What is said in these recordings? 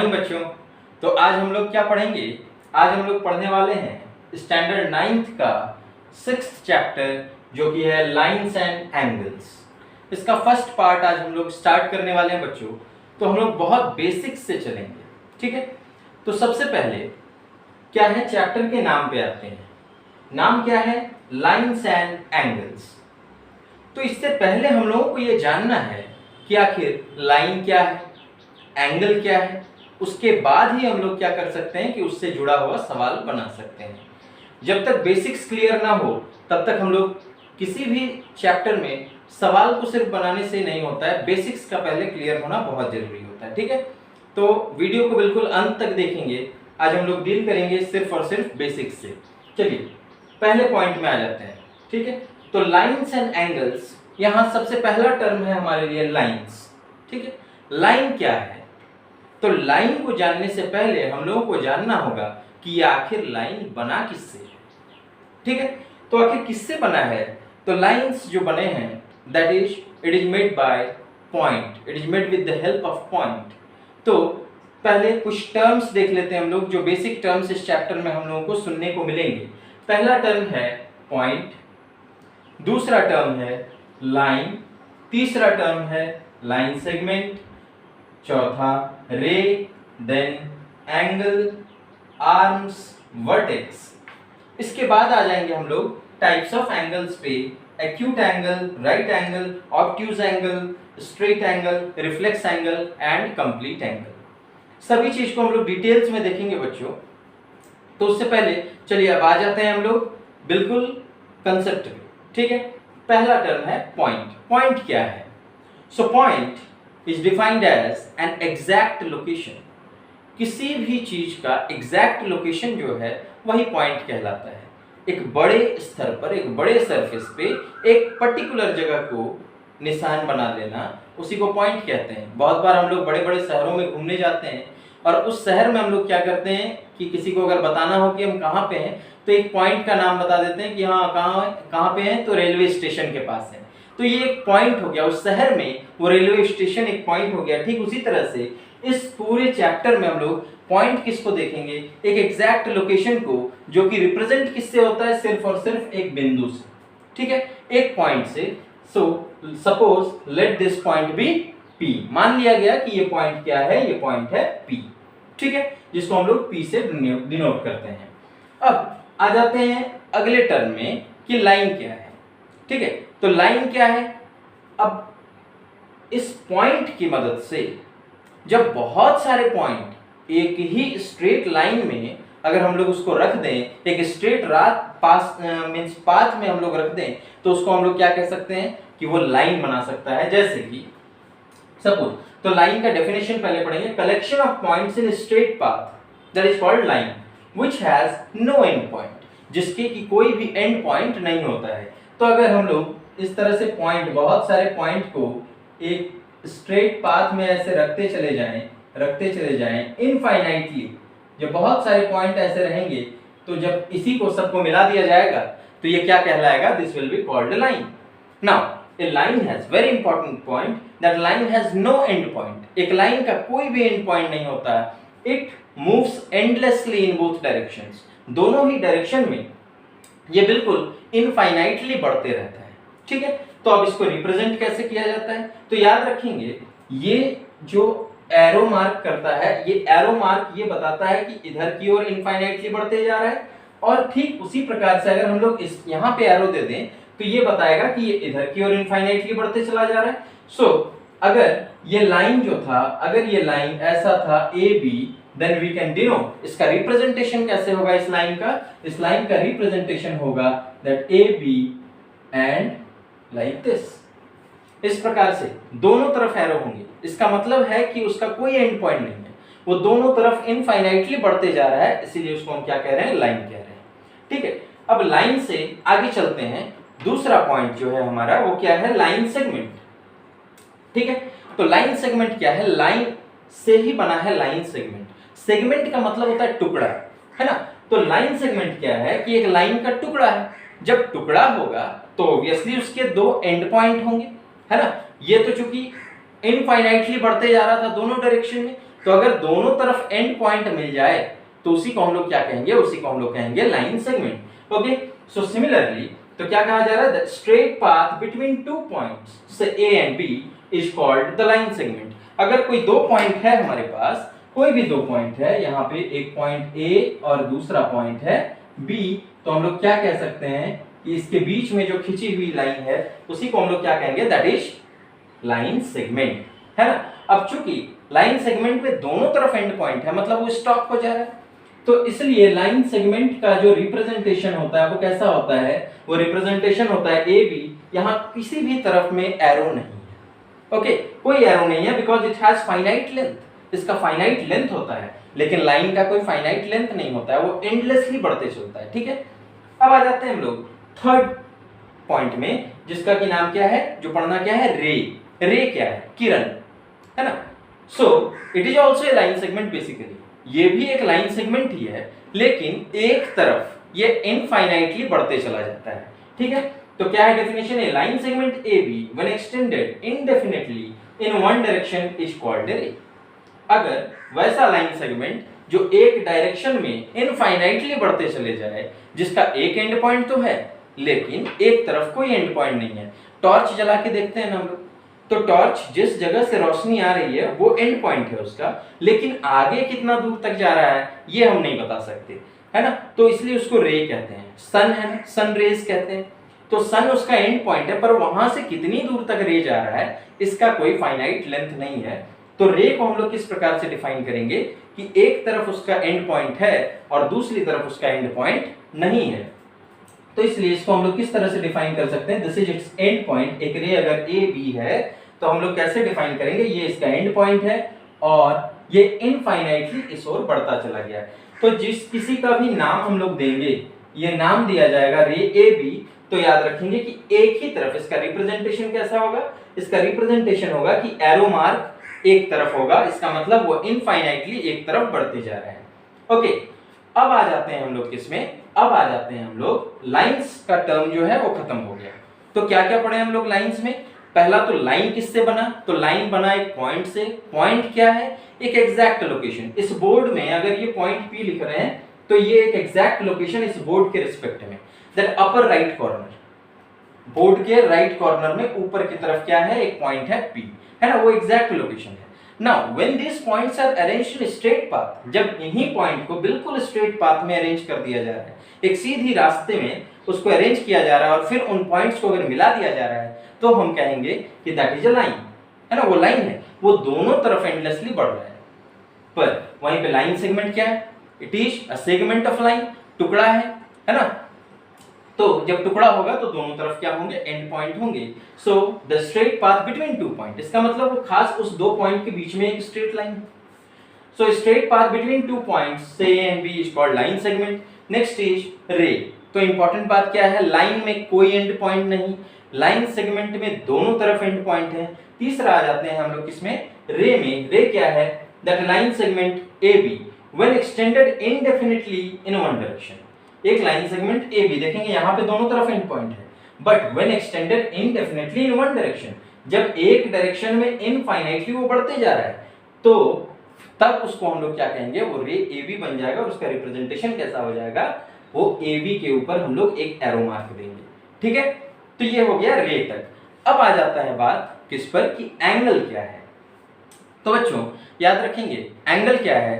Morning बच्चों। तो आज हम लोग क्या पढ़ेंगे? आज हम लोग पढ़ने वाले हैं स्टैंडर्ड 9th का 6th चैप्टर जो कि है लाइंस एंड एंगल्स। इसका फर्स्ट पार्ट आज हम लोग स्टार्ट करने वाले हैं बच्चों। तो हम लोग बहुत बेसिक्स से चलेंगे, ठीक है। तो सबसे पहले क्या है, चैप्टर के नाम पे आते हैं। नाम क्या है? Lines and angles. तो इससे पहले हम लोगों को ये जानना है कि आखिर लाइन क्या है, एंगल क्या है। उसके बाद ही हम लोग क्या कर सकते हैं कि उससे जुड़ा हुआ सवाल बना सकते हैं। जब तक बेसिक्स क्लियर ना हो तब तक हम लोग किसी भी चैप्टर में सवाल को सिर्फ बनाने से नहीं होता है, बेसिक्स का पहले क्लियर होना बहुत जरूरी होता है, ठीक है। तो वीडियो को बिल्कुल अंत तक देखेंगे। आज हम लोग डील करेंगे सिर्फ और सिर्फ बेसिक्स से। चलिए पहले पॉइंट में आ जाते हैं, ठीक है। तो लाइंस एंड एंगल्स, यहाँ सबसे पहला टर्म है हमारे लिए लाइंस, ठीक है। लाइन क्या है? तो लाइन को जानने से पहले हम लोगों को जानना होगा कि आखिर लाइन बना किससे है, ठीक है। तो आखिर किससे बना है? तो लाइंस जो बने हैं that is it is made by point, it is made with the help of point. तो पहले कुछ टर्म्स देख लेते हैं हम लोग, जो बेसिक टर्म्स इस चैप्टर में हम लोगों को सुनने को मिलेंगे। पहला टर्म है पॉइंट, दूसरा टर्म है लाइन, तीसरा टर्म है लाइन सेगमेंट, चौथा रे, देन एंगल, आर्म्स, वर्टेक्स। इसके बाद आ जाएंगे हम लोग टाइप्स ऑफ एंगल्स पे। Acute angle, right angle, obtuse angle, straight angle, reflex angle and complete angle. सभी चीज को हम लोग डिटेल्स में देखेंगे बच्चों। तो उससे पहले चलिए अब आ जाते हैं हम लोग बिल्कुल कंसेप्ट पे, ठीक है। पहला टर्म है पॉइंट। पॉइंट क्या है? So point is defined as an exact location. किसी भी चीज का एग्जैक्ट लोकेशन जो है वही पॉइंट कहलाता है। एक बड़े स्तर पर, एक बड़े सरफेस पे एक पर्टिकुलर जगह को निशान बना लेना, उसी को पॉइंट कहते हैं। बहुत बार हम लोग बड़े बड़े शहरों में घूमने जाते हैं और उस शहर में हम लोग क्या करते हैं कि किसी को अगर बताना हो कि हम कहाँ पे हैं तो एक पॉइंट का नाम बता देते हैं कि हाँ कहाँ पे हैं, तो रेलवे स्टेशन के पास है। तो ये एक पॉइंट हो गया, उस शहर में वो रेलवे स्टेशन एक पॉइंट हो गया। ठीक उसी तरह से इस पूरे चैप्टर में हम लोग पॉइंट किसको देखेंगे? एक एग्जैक्ट लोकेशन को, जो कि रिप्रेजेंट किससे होता है? सिर्फ और सिर्फ एक बिंदु से, ठीक है, एक पॉइंट से। So suppose let this point be P। मान लिया गया कि ये पॉइंट क्या है? ये पॉइंट है P, ठीक है, जिसको हम लोग P से डिनोट करते हैं। अब आ जाते हैं अगले टर्म में कि लाइन क्या है, ठीक है। तो लाइन क्या है? अब इस पॉइंट की मदद से जब बहुत सारे पॉइंट एक ही स्ट्रेट लाइन में अगर हम लोग उसको रख दें, एक स्ट्रेट मींस पाथ में हम लोग रख दें, तो उसको हम लोग क्या कह सकते हैं कि वो लाइन बना सकता है। जैसे कि सपोज, तो लाइन का डेफिनेशन पहले पढ़ेंगे। Collection of points in straight path that is called line which has no end point, जिसके की कोई भी एंड पॉइंट नहीं होता है। तो अगर हम लोग इस तरह से पॉइंट, बहुत सारे पॉइंट को एक स्ट्रेट पाथ में ऐसे रखते चले जाएं इनफाइनाइटली, जब बहुत सारे पॉइंट ऐसे रहेंगे तो जब इसी को सबको मिला दिया जाएगा तो ये क्या कहलाएगा? This will be called line. Now a line has very important point, that line has no end point। एक लाइन का कोई भी एंड पॉइंट नहीं होता है। it moves endlessly in both directions। दोनों ही डायरेक्शन में ये बिल्कुल इनफाइनाइटली बढ़ते रहता है, ठीक है। तो अब इसको रिप्रेजेंट कैसे किया जाता है? तो याद रखेंगे, ये जो एरो मार्क करता है, ये एरो मार्क ये बताता है कि इधर की ओर इनफाइनाइटली बढ़ते जा रहा है, और ठीक उसी प्रकार से अगर हम लोग इस यहाँ पे एरो दे दें तो ये बताएगा कि ये इधर की ओर इनफाइनाइटली बढ़ते चला जा रहा है। सो अगर ये लाइन जो था, अगर ये लाइन ऐसा था A B, then we can denote, इसका रिप्रेजेंटेशन कैसे होगा? इस लाइन का रिप्रेजेंटेशन होगा that A B and like this. इस प्रकार से दोनों तरफ एरो होंगे। इसका मतलब है कि उसका कोई एंड पॉइंट नहीं है, वो दोनों तरफ इनफाइनाइटली बढ़ते जा रहा है, इसीलिए उसको हम क्या कह रहे हैं? लाइन कह रहे हैं, ठीक है। अब लाइन से आगे चलते हैं। दूसरा पॉइंट जो है हमारा वो क्या है? लाइन सेगमेंट, ठीक है। तो लाइन सेगमेंट क्या है? लाइन से ही बना है लाइन सेगमेंट। सेगमेंट का मतलब होता है टुकड़ा, है ना। तो लाइन सेगमेंट क्या है कि एक लाइन का टुकड़ा है। जब टुकड़ा होगा तो ऑब्वियसली उसके दो एंड पॉइंट होंगे, है ना। ये तो चूंकि इनफाइनाइटली बढ़ते जा रहा था दोनों डायरेक्शन में, तो अगर दोनों तरफ एंड पॉइंट मिल जाए तो उसी को हम लोग क्या कहेंगे, उसी को हम लोग कहेंगे line segment. Okay, so similarly तो क्या कहा जा रहा है, the straight path between two points से A and B is called the line segment. अगर कोई दो पॉइंट है हमारे पास, कोई भी दो पॉइंट है, यहाँ पे एक पॉइंट ए और दूसरा पॉइंट है बी, तो हम लोग क्या कह सकते हैं कि इसके बीच में जो खिंची हुई लाइन है उसी को हम लोग क्या कहेंगे, दैट इज लाइन सेगमेंट, है ना। अब चूंकि लाइन सेगमेंट में दोनों तरफ एंड पॉइंट है, मतलब वो स्टॉप हो जा रहा है, तो इसलिए लाइन सेगमेंट का जो रिप्रेजेंटेशन होता है वो कैसा होता है, वो रिप्रेजेंटेशन होता है ए बी, यहाँ किसी भी तरफ में एरो नहीं है। ओके, कोई एरो नहीं है because it has finite length, इसका फाइनाइट लेंथ होता है, लेकिन लाइन का कोई फाइनाइट लेंथ नहीं होता है, वो एंडलेसली बढ़ते चलता है। ठीक है, अब आ जाते हैं हम लोग थर्ड पॉइंट में, जिसका की नाम क्या है, जो पढ़ना क्या है, रे। रे क्या है, किरण, है ना। So it is also a line segment basically, ये भी एक लाइन सेगमेंट ही है, लेकिन एक तरफ ये इनफाइनाइटली बढ़ते चला जाता है। ठीक है, तो क्या है definition, a line segment A B when extended indefinitely in one direction is called a ray. अगर वैसा लाइन सेगमेंट जो एक डायरेक्शन में इनफाइनाइटली बढ़ते चले जाए, जिसका एक एंड पॉइंट तो है लेकिन एक तरफ कोई एंड पॉइंट नहीं है, टॉर्च जला के देखते हैं ना हम लोग, तो टॉर्च जिस जगह से रोशनी आ रही है वो एंड पॉइंट है उसका, लेकिन आगे कितना दूर तक जा रहा है ये हम नहीं बता सकते, है ना। तो इसलिए उसको रे कहते हैं। सन है ना, सन रेज कहते हैं, तो सन उसका एंड पॉइंट है, पर वहां से कितनी दूर तक रे जा रहा है इसका कोई फाइनाइट लेंथ नहीं है। तो रे को हम लोग किस प्रकार से डिफाइन करेंगे कि एक तरफ उसका एंड पॉइंट है और दूसरी तरफ उसका एंड पॉइंट नहीं है, तो इसलिए इसको हम लोग किस तरह से डिफाइन कर सकते हैं, this is it's and point. एक रे अगर ए बी है तो हम लोग कैसे डिफाइन करेंगे, ये इसका एंड पॉइंट है और ये इनफाइनाइटली इस ओर बढ़ता चला गया है। तो जिस किसी का भी नाम हम लोग देंगे, ये नाम दिया जाएगा रे ए बी, तो याद रखेंगे कि एक ही तरफ इसका रिप्रेजेंटेशन कैसा होगा, इसका रिप्रेजेंटेशन होगा कि एरो मार्क एक तरफ होगा, इसका मतलब वो इनफाइनाइटली एक तरफ बढ़ते जा रहे हैं। ओके, अब आ जाते हैं हम लोग किसमें, अब आ जाते हैं हम लोग लाइंस का टर्म जो है वो खत्म हो गया। तो क्या क्या पढ़े हम लोग लाइंस में, पहला तो लाइन किससे बना, तो लाइन बना एक पॉइंट से। पॉइंट क्या है, एक एग्जैक्ट लोकेशन। इस बोर्ड में अगर ये पॉइंट पी लिख रहे हैं तो ये एक एग्जैक्ट लोकेशन इस बोर्ड के रिस्पेक्ट में, that upper right corner, board के राइट कॉर्नर में ऊपर की तरफ क्या है, एक पॉइंट है P, है ना, वो एग्जैक्ट लोकेशन है। Now when this points are arranged in straight path, जब इन्हीं पॉइंट को बिल्कुल स्ट्रेट पाथ में अरेंज कर दिया जा रहा है, एक सीधी रास्ते में उसको अरेंज किया जा रहा है और फिर उन पॉइंट्स को अगर मिला दिया जा रहा है, तो हम कहेंगे कि दैट इज अ लाइन, है ना, वो लाइन है, वो दोनों तरफ एंडलेसली बढ़ रहा है। पर वहीं पे लाइन सेगमेंट क्या है, it is a segment of line, टुकड़ा है ना। तो जब टुकड़ा होगा तो दोनों तरफ क्या होंगे, एंड पॉइंट होंगे। So the straight path between two point, इसका मतलब वो खास उस दो पॉइंट के बीच में एक straight line. So straight path between two points से A and B is called line segment. Next is ray. तो इंपॉर्टेंट बात क्या है, लाइन में कोई एंड पॉइंट नहीं, लाइन सेगमेंट में दोनों तरफ एंड पॉइंट है। तीसरा आ जाते हैं हम लोग किसमें, रे में। रे क्या है, that line segment A B when extended indefinitely in one direction. एक लाइन सेगमेंट ए बी देखेंगे, यहाँ पे दोनों तरफ एंड पॉइंट है, but when extended indefinitely in one direction, जब एक डायरेक्शन में इनफाइनाइटली वो बढ़ते जा रहा है, तो तब उसको हम लोग क्या कहेंगे, वो रे ए बी बन जाएगा। और उसका रिप्रेजेंटेशन कैसा हो जाएगा, वो ए बी के ऊपर हम लोग एक एरो मार्क देंगे। ठीक है, तो ये हो गया रे तक। अब आ जाता है बात किस पर, कि एंगल क्या है। तो बच्चों याद रखेंगे एंगल क्या है,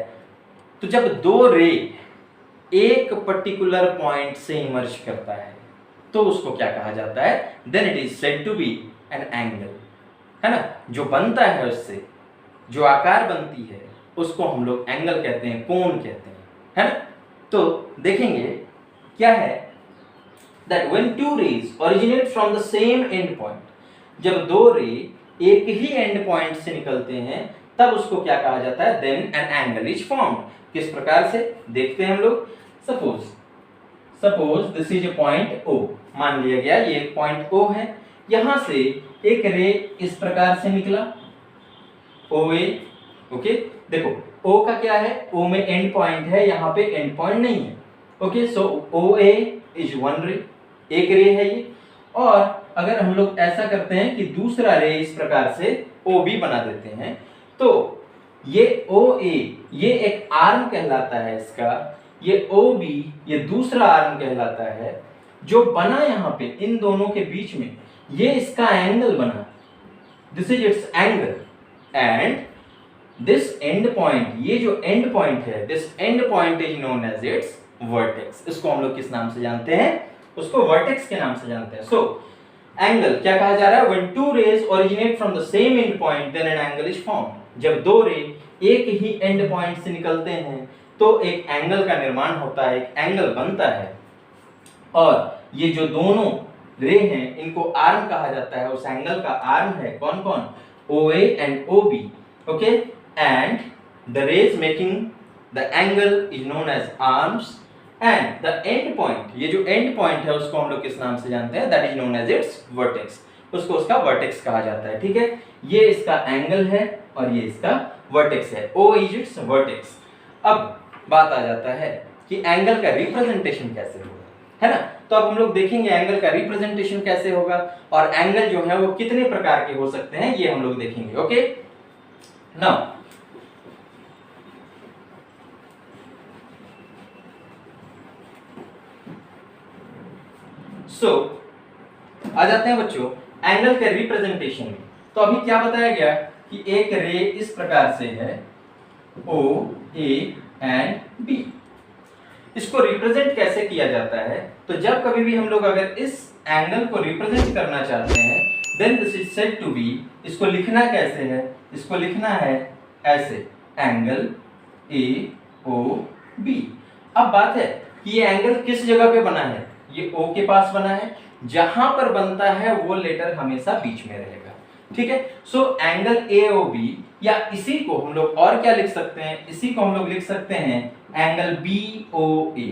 तो जब दो रे एक पर्टिकुलर पॉइंट से इमर्ज करता है तो उसको क्या कहा जाता है, then it is said to be an angle, है ना। जो बनता है उससे जो आकार बनती है उसको हम लोग एंगल कहते हैं, कोण कहते हैं, है ना। तो देखेंगे क्या है, that when two rays originate from the same end point, जब दो रे एक ही एंड पॉइंट से निकलते हैं तब उसको क्या कहा जाता है, then an angle is formed. किस प्रकार से देखते हैं हम लोग, suppose this is a point O, मान लिया गया ये एक पॉइंट O है, यहां से एक रे इस प्रकार से निकला OA। ओके, देखो O का क्या है, O में एंड पॉइंट है, यहाँ पे एंड पॉइंट नहीं है। Okay, so OA is one रे, एक रे है ये। और अगर हम लोग ऐसा करते हैं कि दूसरा रे इस प्रकार से OB बना देते हैं, तो ये OA ये एक आर्म कहलाता है इसका, ये OB ये दूसरा आर्म कहलाता है। जो बना यहाँ पे इन दोनों के बीच में, ये इसका एंगल बना, this is its angle, and this end point, ये जो एंड पॉइंट है, this end point is known as its vertex. इसको हम लोग किस नाम से जानते हैं? उसको वर्टेक्स के नाम से जानते हैं। सो एंगल क्या कहा जा रहा है? When two rays originate from the same end point then an angle is formed. जब दो रे एक ही एंड पॉइंट से निकलते हैं तो एक एंगल का निर्माण होता है, एक एंगल बनता है। और ये जो दोनों रे हैं इनको आर्म कहा जाता है। उस एंगल का आर्म है कौन कौन? OA and OB, okay. And the rays making the angle is known as arms, and the end point, ये जो एंड पॉइंट है उसको हम लोग किस नाम से जानते हैं? That is known as its vertex. उसको उसका वर्टेक्स कहा जाता है, ठीक है। ये इसका एंगल है और ये इसका वर्टेक्स है। O is it's vertex. अब बात आ जाता है कि एंगल का रिप्रेजेंटेशन कैसे होगा, है ना। तो अब हम लोग देखेंगे एंगल का रिप्रेजेंटेशन कैसे होगा, और एंगल जो है वो कितने प्रकार के हो सकते हैं ये हम लोग देखेंगे, ओके। नाउ सो आ जाते हैं बच्चों एंगल के रिप्रेजेंटेशन में। तो अभी क्या बताया गया कि एक रे इस प्रकार से है O A एंड B। इसको रिप्रेजेंट कैसे किया जाता है? तो जब कभी भी हम लोग अगर इस एंगल को रिप्रेजेंट करना चाहते हैं then this is said to be, इसको लिखना कैसे है? इसको लिखना है ऐसे, एंगल AOB। अब बात है कि ये एंगल किस जगह पे बना है? ये O के पास बना है। जहां पर बनता है वो लेटर हमेशा बीच में रहेगा, ठीक है। सो एंगल AOB, या इसी को हम लोग और क्या लिख सकते हैं? इसी को हम लोग लिख सकते हैं एंगल BOA,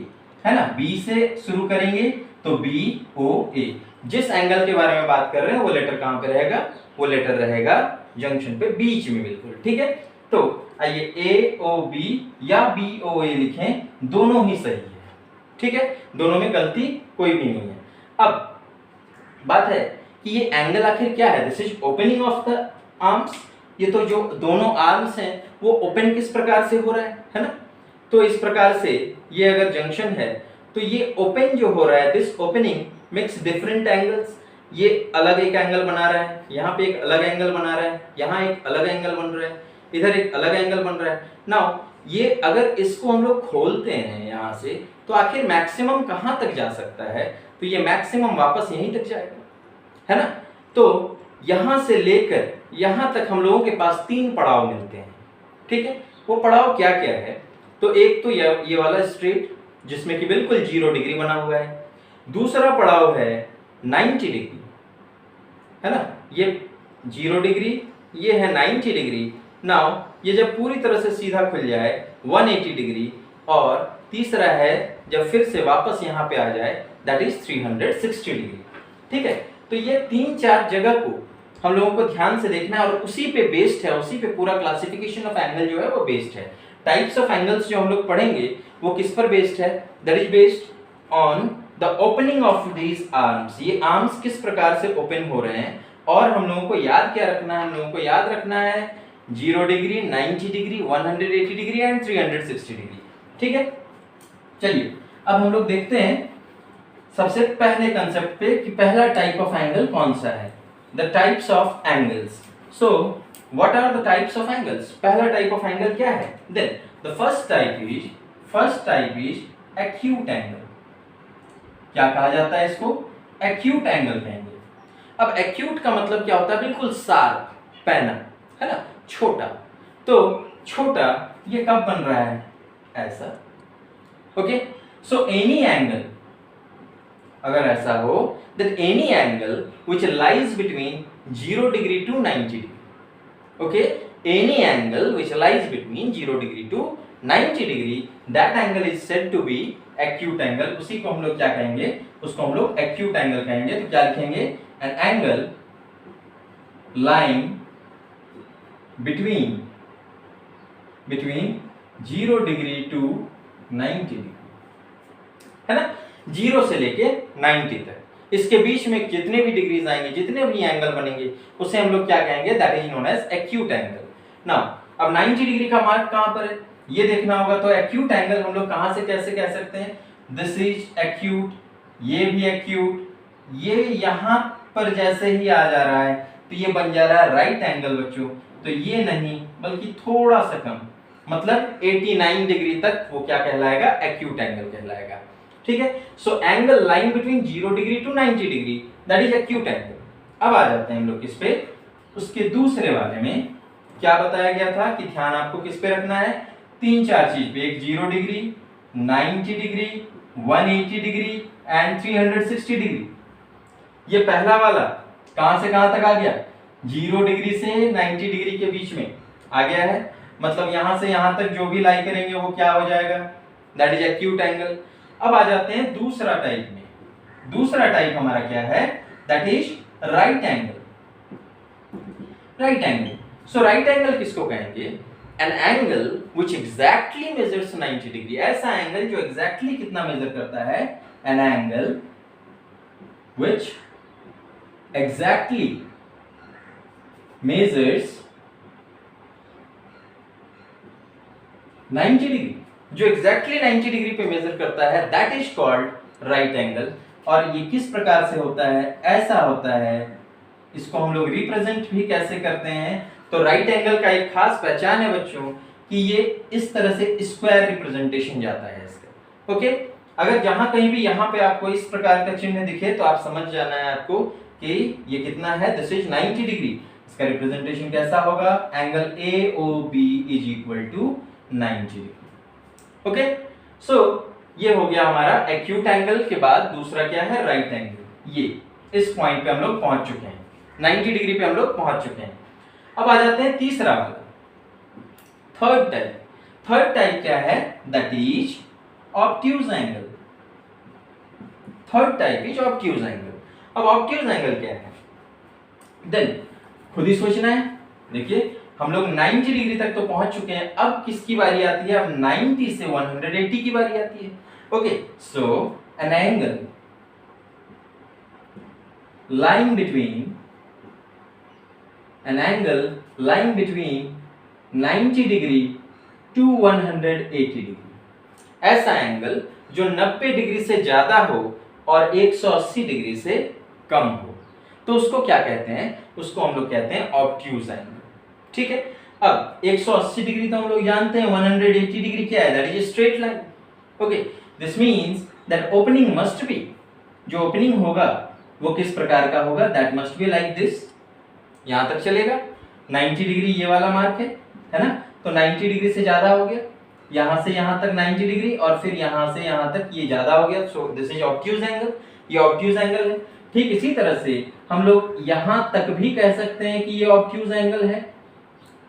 है ना। B से शुरू करेंगे तो BOA। जिस एंगल के बारे में बात कर रहे हैं वो लेटर कहां पे रहेगा? वो लेटर रहेगा जंक्शन पे बीच में, बिल्कुल, ठीक है। तो आइए AOB या BOA लिखें, दोनों ही सही है, ठीक है। दोनों में गलती कोई भी नहीं है। अब बात है कि ये एंगल आखिर क्या है? This is opening of the arms. ये तो जो दोनों आर्म्स हैं वो ओपन किस प्रकार से हो रहा है ना। तो इस प्रकार से ये अगर जंक्शन है तो ये ओपन जो हो रहा है, this opening makes different angles. ये अलग एक एंगल बना रहा है, यहाँ पे एक अलग एंगल बना रहा है, यहाँ एक अलग एंगल बन रहा है, इधर एक अलग एंगल बन रहा है। नाउ ये अगर इसको हम लोग खोलते हैं यहाँ से तो आखिर मैक्सिमम कहाँ तक जा सकता है? तो ये मैक्सिमम वापस यहीं तक जाएगा, है ना। तो यहां से लेकर यहां तक हम लोगों के पास 3 पड़ाव मिलते हैं, ठीक है। वो पड़ाव क्या क्या है? तो एक तो ये वाला स्ट्रेट जिसमें कि बिल्कुल 0 डिग्री बना हुआ है। दूसरा पड़ाव है 90 डिग्री, है ना। ये 0 डिग्री, ये है 90 डिग्री। नाउ ये जब पूरी तरह से सीधा खुल जाए 180 डिग्री, और तीसरा है जब फिर से वापस यहाँ पे आ जाए दैट इज 360 डिग्री, ठीक है। तो ये 3-4 जगह को हम लोगों को ध्यान से देखना है और उसी पे बेस्ड है, उसी पे पूरा क्लासिफिकेशन ऑफ एंगल जो है वो बेस्ड है। टाइप्स ऑफ एंगल्स जो हम लोग पढ़ेंगे वो किस पर बेस्ड है? That is based on the opening of these arms. ये आर्म्स किस प्रकार से ओपन हो रहे हैं, और हम लोगों को याद क्या रखना है? हम लोगों को याद रखना है 0 degree, 90 degree, 180 degree and 360 degree, ठीक है। चलिए अब हम लोग देखते हैं सबसे पहले कंसेप्ट पे कि पहला टाइप ऑफ एंगल कौन सा है। The types of angles. So what are the types of angles? पहला टाइप ऑफ एंगल क्या है? Then the first type is acute angle. क्या कहा जाता है इसको? एक्यूट एंगल कहेंगे। अब एक्यूट का मतलब क्या होता है? बिल्कुल शार्प, पैना, है ना, छोटा। तो छोटा ये कब बन रहा है? ऐसा, ओके। सो एनी एंगल, अगर ऐसा हो then any angle which lies between 0 degree to 90 degree, okay, any angle which lies between 0 degree to 90 degree, that angle is said to be acute angle। उसी को हम लोग क्या कहेंगे? उसको हम लोग acute angle कहेंगे। तो क्या लिखेंगे? an angle lying between 0 degree to 90 degree, है ना। 0 से लेके 90 तक, इसके बीच में जितने भी डिग्रीज आएंगे, जितने भी एंगल बनेंगे, उसे हम लोग क्या कहेंगे? That is known as acute angle. Now अब 90 डिग्री का मार्क कहां पर है ये देखना होगा। तो एक्यूट एंगल हम लोग कहां से कैसे कह सकते हैं, दिस इज एक्यूट, ये भी एक्यूट, ये यहां पर जैसे ही आ जा रहा है तो ये बन जा रहा है राइट एंगल बच्चों। तो ये नहीं बल्कि थोड़ा सा कम, मतलब 89 डिग्री तक वो क्या कहलाएगा, एक्यूट एंगल कहलाएगा। ठीक है, so angle line between 0 degree to 90 degree that is acute angle. अब आ जाते हैं हम लोग किस पे, उसके दूसरे वाले में क्या बताया गया था कि ध्यान आपको किस पे रखना है, 3-4 चीज पे, एक 0 degree, 90 degree, 180 degree and 360 degree. ये पहला वाला कहां से कहां तक आ गया, 0 डिग्री से 90 डिग्री के बीच में आ गया है, मतलब यहां से यहां तक जो भी लाई करेंगे वो क्या हो जाएगा, दैट इज एक्यूट एंगल। अब आ जाते हैं दूसरा टाइप में। दूसरा टाइप हमारा क्या है, that is right angle. Right angle, so right angle किसको कहेंगे, an angle which exactly measures 90 degree. ऐसा एंगल जो एग्जैक्टली कितना मेजर करता है, an angle which exactly measures 90 degree, जो एग्जैक्टली 90 डिग्री पे मेजर करता है, that is called right angle. और ये किस प्रकार से होता है, ऐसा होता है, इसको हम लोग रिप्रेजेंट भी कैसे करते हैं। तो राइट एंगल का एक खास पहचान है बच्चों कि ये इस तरह से स्क्वायर रिप्रेजेंटेशन जाता है इसका। ओके, अगर जहां कहीं भी यहां पे आपको इस प्रकार का चिन्ह दिखे तो आप समझ जाना है आपको कि ये कितना है, दिस इज 90 डिग्री। इसका रिप्रेजेंटेशन कैसा होगा, angle AOB is equal to 90 degree. Okay, so ये हो गया हमारा एक्यूट एंगल के बाद दूसरा क्या है, राइट एंगल। ये इस पॉइंट पे हम लोग पहुंच चुके हैं, 90 डिग्री पे हम लोग पहुंच चुके हैं। अब आ जाते हैं तीसरा वाला, थर्ड टाइप। थर्ड टाइप क्या है, that is obtuse angle. Third type is obtuse angle. अब ऑब्ट्यूज एंगल क्या है, देन खुद ही सोचना है। देखिए हम लोग 90 डिग्री तक तो पहुंच चुके हैं, अब किसकी बारी आती है, अब 90 से 180 की बारी आती है। Okay, so an angle lying between 90 degree to 180 degree. ऐसा एंगल जो 90 डिग्री से ज्यादा हो और 180 डिग्री से कम हो, तो उसको क्या कहते हैं, उसको हम लोग कहते हैं ऑब्ट्यूज एंगल। ठीक है, अब 180 डिग्री तो हम लोग जानते हैं, 180 डिग्री क्या है, that is straight line. Okay, this means that opening must be, जो ओपनिंग होगा वो किस प्रकार का होगा, that must be like this. यहां तक चलेगा, 90 डिग्री ये वाला मार्क है ना, तो 90 डिग्री से ज्यादा हो गया, यहां से यहां तक 90 डिग्री और फिर यहां से यहां तक ये ज्यादा हो गया, so this is obtuse angle. ये ऑब्ट्यूज एंगल है। ठीक इसी तरह से हम लोग यहां तक भी कह सकते हैं कि ये ऑब्ट्यूज एंगल है।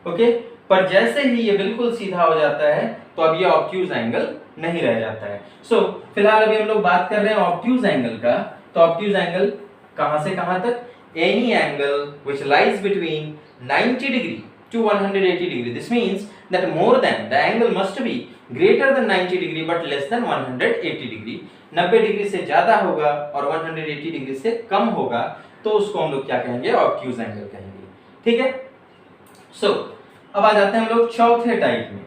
ओके, पर जैसे ही ये बिल्कुल सीधा हो जाता है तो अब ये ऑब्ट्यूज एंगल नहीं रह जाता है। सो फिलहाल अभी हम लोग बात कर रहे हैं ऑब्ट्यूज एंगल का। तो ऑब्ट्यूज एंगल कहां से कहां तक, any angle which lies between 90 degree to 180 degree. This means that more than, the angle must be greater than 90 degree but less than 180 degree. 90 degree से ज्यादा होगा और 180 डिग्री से कम होगा तो उसको हम लोग क्या कहेंगे, ऑब्ट्यूज एंगल कहेंगे। ठीक है, सो अब आ जाते हैं हम लोग चौथे टाइप में।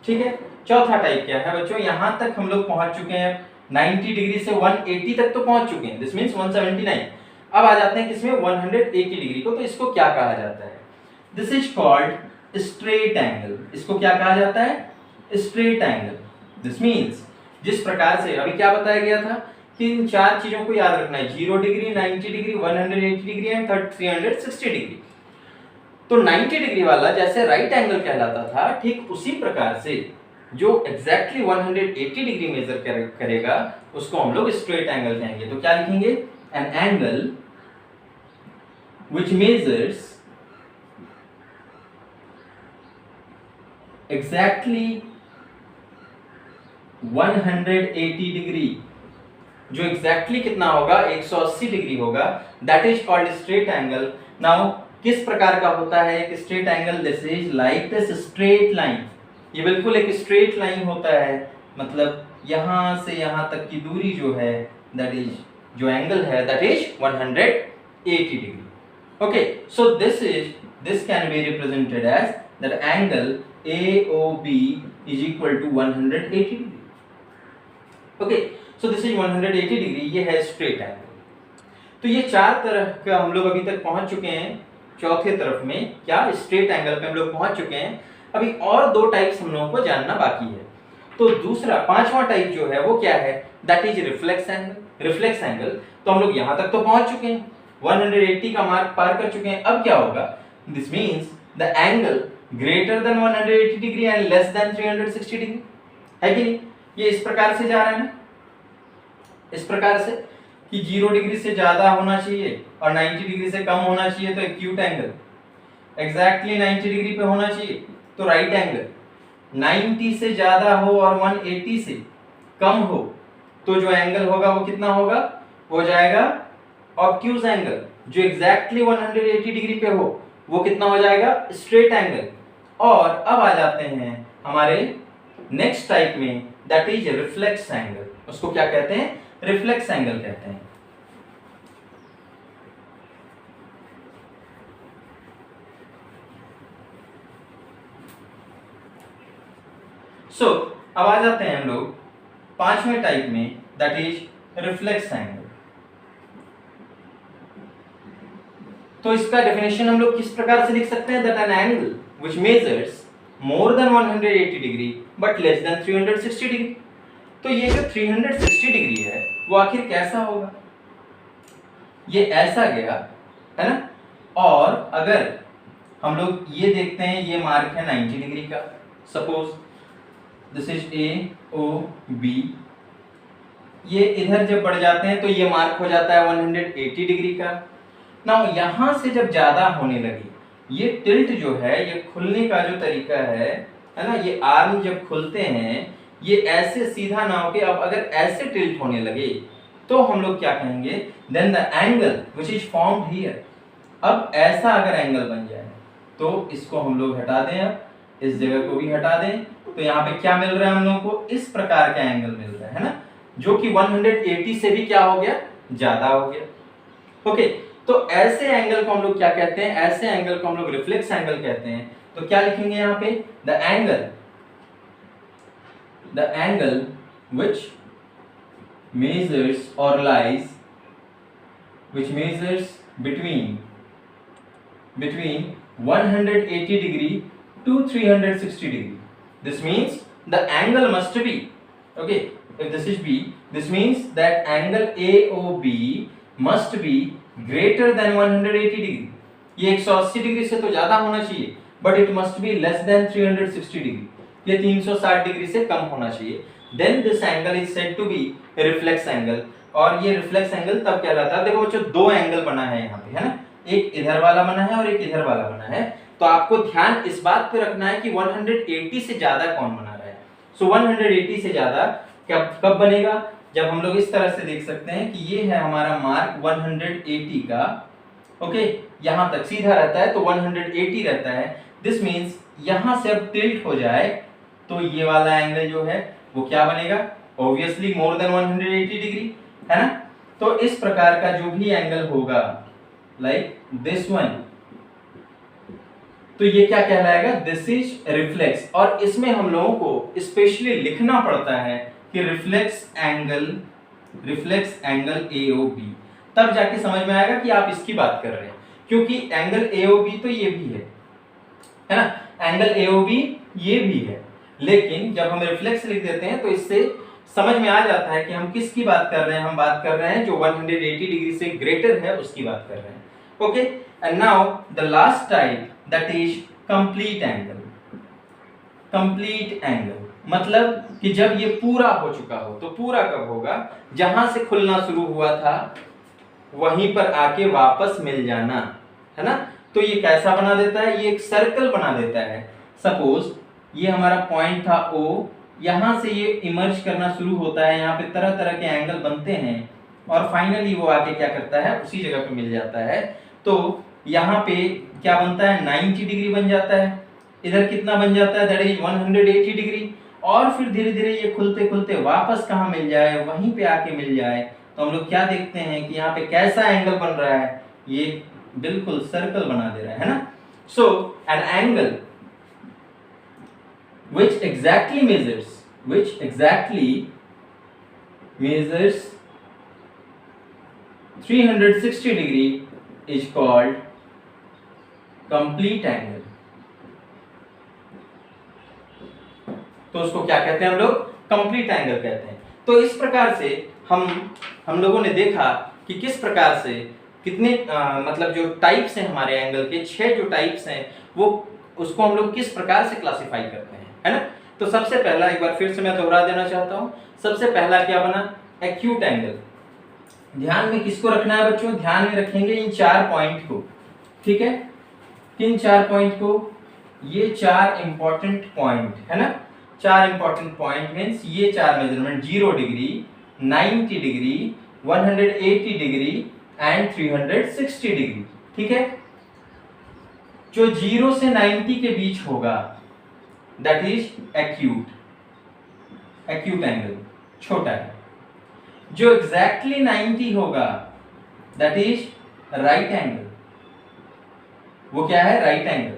ठीक है, चौथा टाइप क्या है बच्चों, यहां तक हम लोग पहुंच चुके हैं, 90 डिग्री से 180 तक तो पहुंच चुके हैं, दिस मींस 179। अब आ जाते हैं किसमें, 180 डिग्री को। तो इसको क्या कहा जाता है, this is called straight angle. इसको क्या कहा जाता है, स्ट्रेट एंगल। दिस मींस जिस प्रकार से अभी क्या बताया गया था कि इन चार चीजों को याद रखना है, 0 degree, 90 degree, 180 degree and 360 degree. तो 90 डिग्री वाला जैसे राइट एंगल कहलाता था, ठीक उसी प्रकार से जो एग्जैक्टली 180 डिग्री मेजर करेगा उसको हम लोग स्ट्रेट एंगल कहेंगे। तो क्या लिखेंगे, an angle which measures exactly 180 degree, जो exactly कितना होगा, 180 डिग्री होगा, that is called straight angle. Now किस प्रकार का होता है एक straight angle, this is like this straight line. ये बिल्कुल एक स्ट्रेट लाइन होता है, मतलब यहां से यहां तक की दूरी जो है, दैट इज जो एंगल है, that is 180 degree. Okay, so this can be represented as that angle AOB is equal to 180 degree. Okay, so this is 180 degree. ये है स्ट्रेट एंगल। तो ये चार तरह का हम लोग अभी तक पहुंच चुके हैं। चौथे तरफ में क्या स्ट्रेट एंगल पे हम लोग पहुंच चुके हैं। अभी और दो टाइप्स हम लोगों को जानना बाकी है। तो दूसरा पांचवा टाइप जो है वो क्या है, that is reflex angle. Reflex angle तो हम लोग यहां तक तो पहुंच चुके हैं, 180 का मार्क पार कर चुके हैं। अब क्या होगा, this means the angle greater than 180 degree and less than 360 degree, है कि नहीं। ये इस प्रकार से जा रहा है ना, इस प्रकार से कि 0 डिग्री से ज्यादा होना चाहिए और 90 डिग्री से कम होना चाहिए तो एक्यूट एंगल, एग्जैक्टली 90 डिग्री पे होना चाहिए तो राइट एंगल, 90 से ज्यादा हो और 180 से कम हो तो जो एंगल होगा वो कितना होगा, हो जाएगा ऑब्ट्यूज एंगल। जो एग्जैक्टली 180 डिग्री पे हो वो कितना हो जाएगा, स्ट्रेट एंगल। और अब आ जाते हैं हमारे नेक्स्ट टाइप में, दैट इज रिफ्लेक्स एंगल। उसको क्या कहते हैं, रिफ्लेक्स एंगल कहते हैं। अब आ जाते हैं हम लोग पांचवें टाइप में, दैट इज रिफ्लेक्स एंगल। तो इसका डेफिनेशन हम लोग किस प्रकार से लिख सकते हैं, that an angle which measures more than 180 degree but less than 360 degree. तो ये जो 360 डिग्री है वो आखिर कैसा होगा, ये ऐसा गया है ना। और अगर हम लोग ये देखते हैं, ये मार्क है 90 डिग्री का, सपोज दिस इज AOB। ये इधर जब बढ़ जाते हैं तो ये मार्क हो जाता है 180 डिग्री का। नाउ यहां से जब ज्यादा होने लगी, ये टिल्ट जो है, ये खुलने का जो तरीका है ना, ये आर्म जब खुलते हैं ये ऐसे सीधा ना होके अब अगर ऐसे टिल्ट होने लगे तो हम लोग क्या कहेंगे, then the angle which is formed here. अब ऐसा अगर एंगल बन जाए तो इसको हम लोग हटा दें, अब इस जगह को भी हटा दें, तो यहाँ पे क्या मिल रहा है हम लोगों को, इस प्रकार का एंगल मिल रहा है ना, जो कि 180 से भी क्या हो गया, ज्यादा हो गया। ओके, तो ऐसे एंगल को हम लोग क्या कहते हैं, ऐसे एंगल को हम लोग रिफ्लेक्स एंगल कहते हैं। तो क्या लिखेंगे यहाँ पे, the angle which measures or lies, which measures between 180 degree to 360 degree. This means the angle must be, okay, if this is B, this means that angle AOB must be greater than 180 degree. ये 180 degree से तो ज्यादा होना चाहिए, but it must be less than 360 degree, ये 360 degree से कम होना चाहिए। Then this angle is said to be a reflex angle, और ये रिफ्लेक्स एंगल तब कहलाता है। देखो बच्चों, दो एंगल बना है यहाँ पे, है ना, एक इधर वाला बना है और एक इधर वाला बना है। तो आपको ध्यान इस बात पे रखना है कि 180 से ज्यादा कौन बना रहा है। सो 180 से ज्यादा कब बनेगा, जब हम लोग इस तरह से देख सकते हैं कि ये है हमारा मार्क 180 का, ओके, यहाँ तक सीधा रहता है तो 180 रहता है। दिस मीन्स यहाँ से अब टिल्ट हो जाए तो ये वाला एंगल जो है वो क्या बनेगा, ऑब्वियसली मोर देन 180 डिग्री, है ना। तो इस प्रकार का जो भी एंगल होगा, लाइक दिस वन, तो ये क्या कहलाएगा, दिस इज रिफ्लेक्स। और इसमें हम लोगों को स्पेशली लिखना पड़ता है कि रिफ्लेक्स एंगल AOB, तब जाके समझ में आएगा कि आप इसकी बात कर रहे हैं, क्योंकि एंगल AOB तो ये भी है ना, एंगल AOB ये भी है, लेकिन जब हम रिफ्लेक्स लिख देते हैं तो इससे समझ में आ जाता है कि हम किसकी बात कर रहे हैं। हम बात कर रहे हैं जो 180 डिग्री से ग्रेटर है उसकी बात कर रहे हैं। Okay, and now the last type, that is complete angle. Complete angle मतलब कि जब ये पूरा हो चुका हो, तो पूरा कब होगा, जहां से खुलना शुरू हुआ था वहीं पर आके वापस मिल जाना, है ना। तो ये कैसा बना देता है, ये एक सर्कल बना देता है। सपोज ये हमारा पॉइंट था O, यहां से ये इमर्ज करना शुरू होता है, यहाँ पे तरह तरह के एंगल बनते हैं और फाइनली वो आके क्या करता है, उसी जगह पे मिल जाता है। तो यहाँ पे क्या बनता है, 90 डिग्री बन जाता है, इधर कितना बन जाता है, दैट इज 180 डिग्री। और फिर धीरे धीरे ये खुलते खुलते वापस कहाँ मिल जाए, वहीं पे आके मिल जाए। तो हम लोग क्या देखते हैं कि यहाँ पे कैसा एंगल बन रहा है, ये बिल्कुल सर्कल बना दे रहा है ना। So an angle which exactly measures 360 degree is called complete angle। तो उसको क्या कहते हैं हम लोग? कंप्लीट एंगल कहते हैं। तो इस प्रकार से हम लोगों ने देखा कि किस प्रकार से कितने मतलब जो टाइप्स हैं हमारे एंगल के, 6 जो टाइप्स हैं वो उसको हम लोग किस प्रकार से क्लासिफाई करते हैं, है ना। तो सबसे पहला, एक बार फिर से मैं दोहरा देना चाहता हूं, सबसे पहला क्या बना? Acute angle. ध्यान में किसको रखना है बच्चों? ध्यान में रखेंगे इन 4 पॉइंट को, ठीक है। किन 4 पॉइंट को? ये 4 इंपॉर्टेंट पॉइंट है ना। 4 इंपॉर्टेंट पॉइंट मींस ये 4 measurement, 0 degree, 90 degree, 180 degree and 360 degree, ठीक है। जो 0 से 90 के बीच होगा दैट इज एक्यूट एंगल, छोटा है। जो एग्जैक्टली 90 होगा दैट इज राइट एंगल, वो क्या है? Right angle.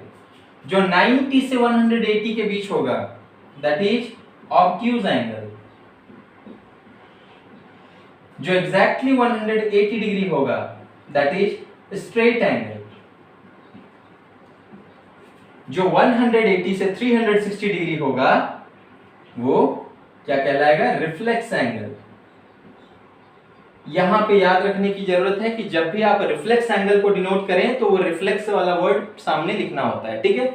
जो 90 से 180 के बीच होगा दैट इज ऑब्ट्यूज एंगल। जो एग्जैक्टली 180 डिग्री होगा दैट इज स्ट्रेट एंगल। जो 180 से 360 डिग्री होगा वो क्या कहलाएगा? Reflex angle. यहां पे याद रखने की जरूरत है कि जब भी आप रिफ्लेक्स एंगल को डिनोट करें तो वो रिफ्लेक्स वाला वर्ड सामने लिखना होता है, ठीक है।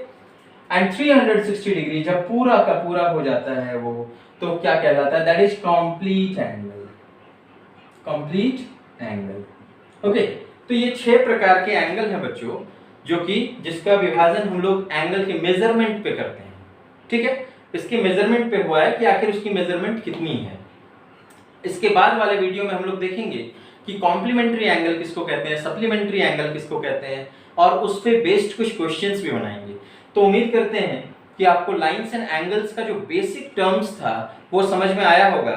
एंड 360 डिग्री जब पूरा का पूरा हो जाता है वो, तो क्या कहलाता है? That is complete angle. Okay, तो ये 6 प्रकार के एंगल हैं बच्चों, जो कि जिसका विभाजन हम लोग एंगल के मेजरमेंट पे करते हैं, ठीक है। इसके मेजरमेंट पे हुआ है कि आखिर उसकी मेजरमेंट कितनी है। इसके बाद वाले वीडियो में हम लोग देखेंगे कि कॉम्प्लीमेंट्री एंगल किसको कहते हैं, सप्लीमेंट्री एंगल किसको कहते हैं, और उस पे बेस्ड कुछ क्वेश्चंस भी बनाएंगे। तो उम्मीद करते हैं कि आपको लाइंस एंड एंगल्स का जो बेसिक टर्म्स था वो समझ में आया होगा।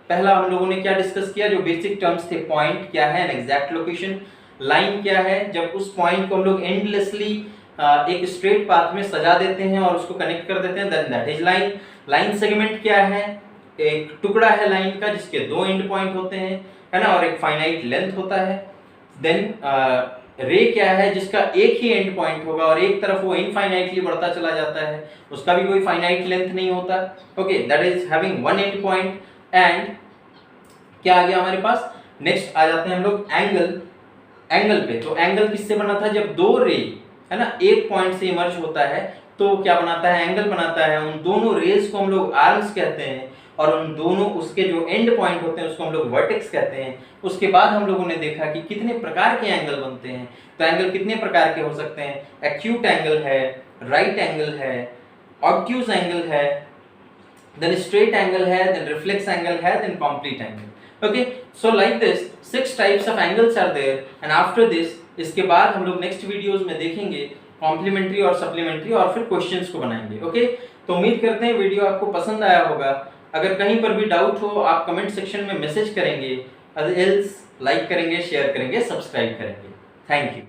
पहला हम लोगों ने क्या डिस्कस किया? जो बेसिक टर्म्स थे, पॉइंट क्या है, एन एग्जैक्ट लोकेशन, लाइन क्या है, जब उस पॉइंट को हम लोग एंडलेसली एक स्ट्रेट पाथ में सजा देते हैं और उसको कनेक्ट कर देते हैं, then that is line. Line segment क्या है? एक टुकड़ा है लाइन का जिसके 2 एंड पॉइंट होते हैं, है ना, और एक फाइनाइट लेंथ होता है। देन रे क्या है? जिसका एक ही एंड पॉइंट होगा और एक तरफ वो इनफाइनाइटली बढ़ता चला जाता है, उसका भी कोई फाइनाइट लेंथ नहीं होता। Okay, that is having 1 and point. And क्या आ गया हमारे पास? नेक्स्ट आ जाते हैं हम लोग एंगल पे। तो एंगल किससे बना था? जब 2 रे, है ना, एक पॉइंट से इमर्ज होता है तो क्या बनाता है? एंगल बनाता है। उन दोनों रेज को हम लोग आर्म्स कहते हैं और उन दोनों उसके जो एंड पॉइंट होते हैं उसको हम लोग वर्टेक्स कहते हैं। उसके बाद हम लोगों ने देखा कि कितने प्रकार के एंगल बनते हैं। तो एंगल कितने प्रकार के हो सकते हैं? एक्यूट एंगल है, राइट एंगल है, ऑब्ट्यूज एंगल है, देन स्ट्रेट एंगल है, देन रिफ्लेक्स एंगल है, then complete angle. Okay, so like this 6 types of angles are there and after this, इसके बाद हम लोग नेक्स्ट वीडियोस में देखेंगे कॉम्प्लीमेंट्री और सप्लीमेंट्री और फिर क्वेश्चंस को बनाएंगे। ओके, तो उम्मीद करते हैं वीडियो आपको पसंद आया होगा। अगर कहीं पर भी डाउट हो आप कमेंट सेक्शन में मैसेज करेंगे, एल्स लाइक करेंगे, शेयर करेंगे, सब्सक्राइब करेंगे। Thank you.